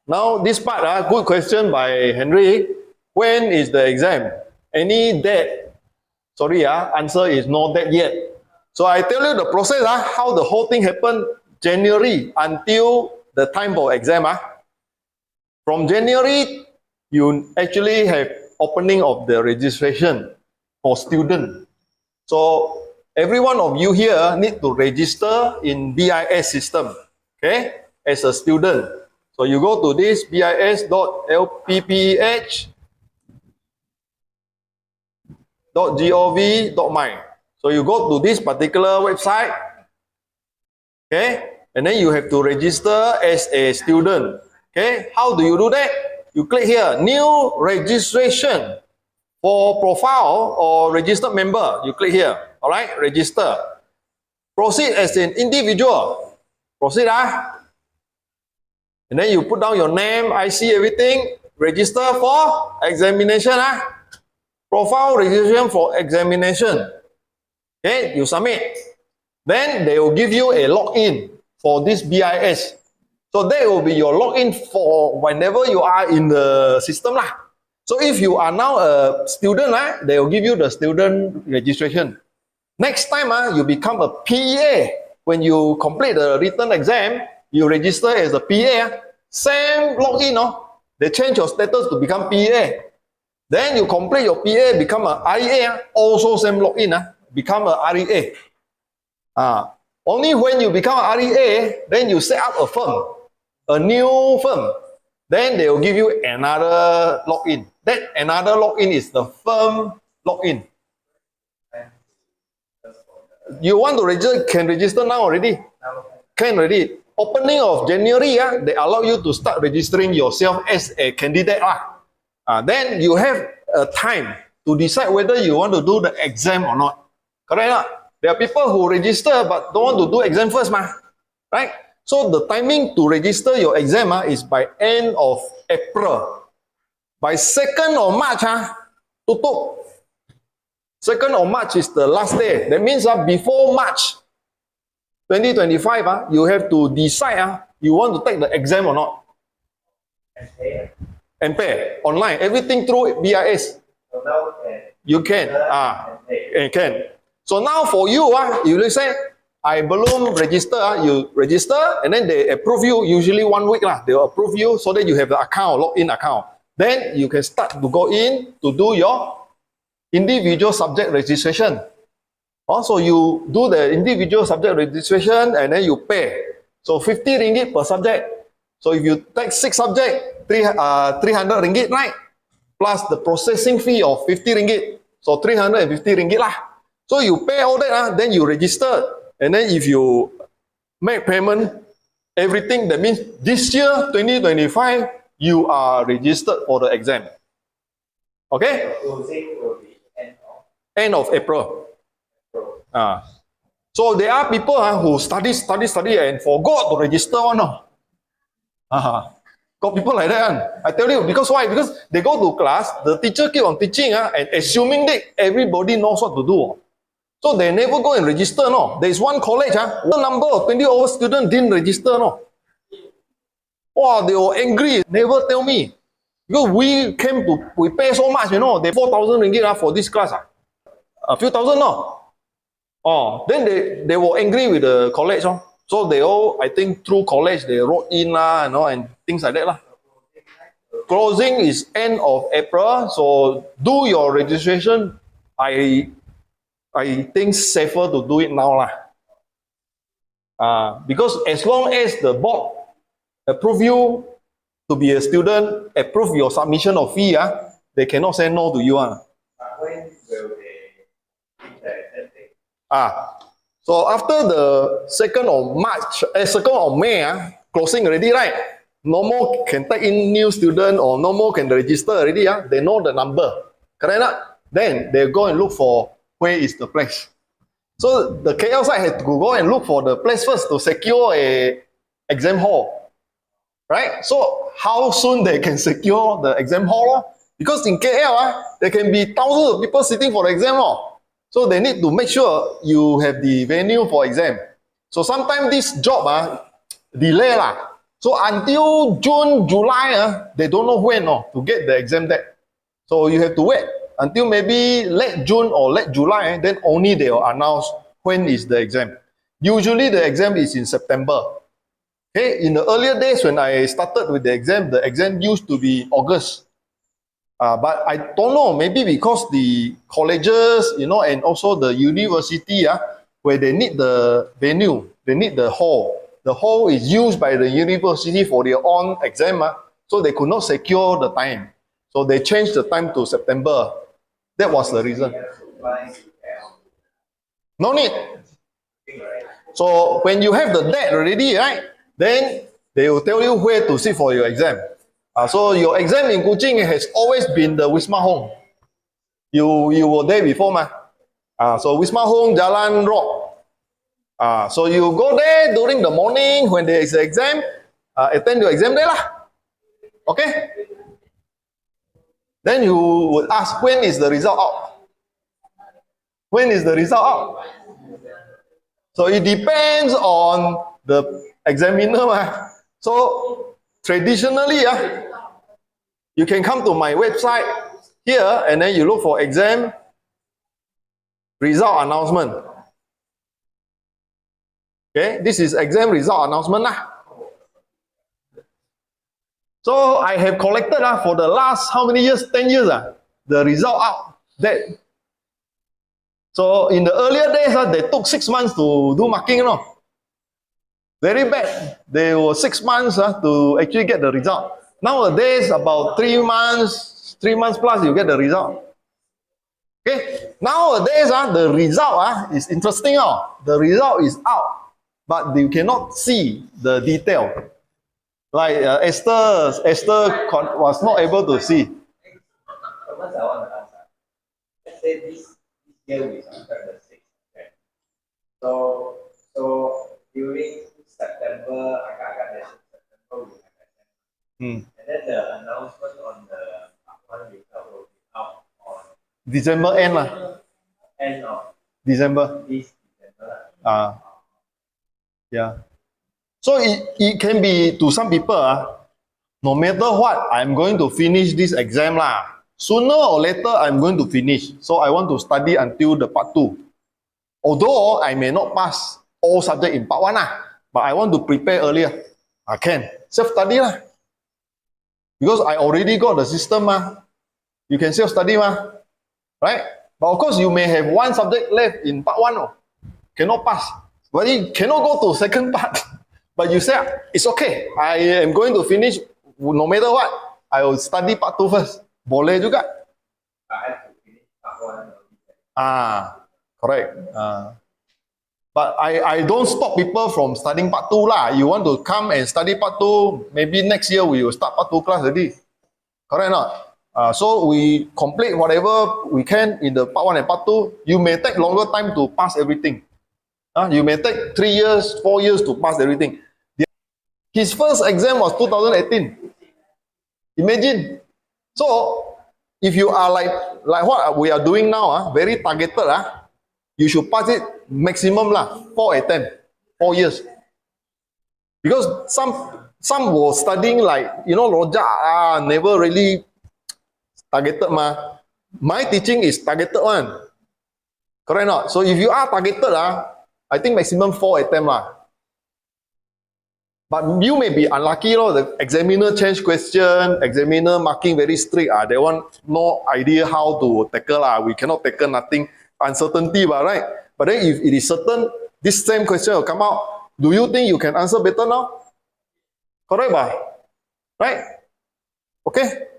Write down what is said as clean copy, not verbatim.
Now this part, good question by Henry. When is the exam? Any date? Sorry, answer is no date yet. So I tell you the process, how the whole thing happened January until the time for exam. From January, you actually have opening of the registration for student. So every one of you here need to register in BIS system, okay, as a student. So you go to this bis.lpph.gov.my. So you go to this particular website, okay, and then you have to register as a student. Okay, how do you do that? You click here, new registration for profile or registered member. You click here, all right, register. Proceed as an individual. Proceed, and then you put down your name, IC, everything. Register for examination, profile registration for examination. Okay, you submit. Then they will give you a login for this BIS. So that will be your login for whenever you are in the system. So if you are now a student, they will give you the student registration. Next time, you become a PA. When you complete the written exam, you register as a PA. Same login, they change your status to become PA. Then you complete your PA, become a REA, also same login, become a REA. Only when you become a REA, then you set up a firm, a new firm. Then they will give you another login. That another login is the firm login. You want to register, can register now already? Can already. Opening of January, they allow you to start registering yourself as a candidate. Then you have a time to decide whether you want to do the exam or not. Correct? There are people who register but don't want to do exam first, right? So the timing to register your exam is by end of April. By 2nd of March, tutup. 2nd of March is the last day. That means before March 2025, you have to decide you want to take the exam or not. And pay online. Everything through BIS. So now you can. You can. So now for you, you say, I Belum register, you register, and then they approve you, usually 1 week, they will approve you so that you have the account, login account. Then you can start to go in to do your individual subject registration. Also, you do the individual subject registration and then you pay. So 50 ringgit per subject. So if you take 6 subjects, 300 ringgit, right? Plus the processing fee of 50 ringgit. So 350 ringgit lah. So you pay all that, then you register. And then if you make payment, everything, that means this year, 2025, you are registered for the exam. Okay? closing will be End of April. So there are people who study and forgot to register one. Got people like that. I tell you, because why? Because they go to class, the teacher keep on teaching and assuming that everybody knows what to do. So they never go and register, There is one college, one number of 20 over students didn't register, Wow, they were angry, never tell me. Because we pay so much, they 4,000 ringgit for this class. A few thousand, then they were angry with the college, So they all, I think through college, they wrote in, and things like that. Closing is end of April, so do your registration. I think safer to do it now. Because as long as the board approve you to be a student, approve your submission of fee, they cannot say no to you. when will they give the exam date? So after the 2nd of March, 2nd of May, closing already, right? No more can take in new student or no more can register already. They know the number. Correct? Then they go and look for where is the place. So the KL side had to go and look for the place first to secure a exam hall. Right? So how soon they can secure the exam hall? Because in KL, there can be thousands of people sitting for the exam. So they need to make sure you have the venue for exam. So sometimes this job delay. So until June, July, they don't know when to get the exam date. So you have to wait until maybe late June or late July, then only they will announce when is the exam. Usually the exam is in September. Okay, in the earlier days when I started with the exam used to be August. But I don't know, maybe because the colleges, and also the university, where they need the venue, they need the hall. The hall is used by the university for their own exam, so they could not secure the time. So they changed the time to September. That was the reason. No need. So when you have the date already, right, then they will tell you where to sit for your exam. So your exam in Kuching has always been the Wisma Hong. You were there before, so Wisma Hong, Jalan Rock. So you go there during the morning when there is an exam, attend your exam there lah. Okay? Then you would ask, when is the result out? When is the result out? So it depends on the examiner. So traditionally, you can come to my website here and then you look for exam result announcement. Okay, this is exam result announcement lah. So I have collected for the last how many years? 10 years the result out. So in the earlier days, they took 6 months to do marking, Very bad. They were 6 months to actually get the result. Nowadays, about 3 months plus, you get the result. Okay. Nowadays, the result is interesting. The result is out, but you cannot see the detail. Like Esther was not able to see. Thomas, I want to ask. Let's say this year we started the 6th. Okay? So during September, September we have exam. And then the announcement on the one result will be out on December end lah. End of December. this December. Yeah. So it can be to some people, no matter what, I'm going to finish this exam lah. Sooner or later, I'm going to finish. So I want to study until the part 2. Although I may not pass all subjects in part 1 but I want to prepare earlier. I can self-study lah. Because I already got the system You can self-study right? But of course, you may have one subject left in part 1 cannot pass. But you cannot go to second part. But you say, it's okay. I am going to finish no matter what. I will study part 2 first. Boleh juga. I have to finish part 1. Correct. But I don't stop people from studying part 2 lah. You want to come and study part 2, maybe next year we will start part 2 class already. Correct or not? So we complete whatever we can in the part 1 and part 2. You may take longer time to pass everything. You may take 3 years, 4 years to pass everything. His first exam was 2018. Imagine. So, if you are like what we are doing now, very targeted, you should pass it maximum 4 attempts, 4 years. Because some were studying Rojak, never really targeted My teaching is targeted one. Correct or not? So if you are targeted, I think maximum 4 attempts. But you may be unlucky, the examiner change question, examiner marking very strict. They want no idea how to tackle. We cannot tackle nothing. Uncertainty, right? But then if it is certain, this same question will come out. Do you think you can answer better now? Correct, right? Okay?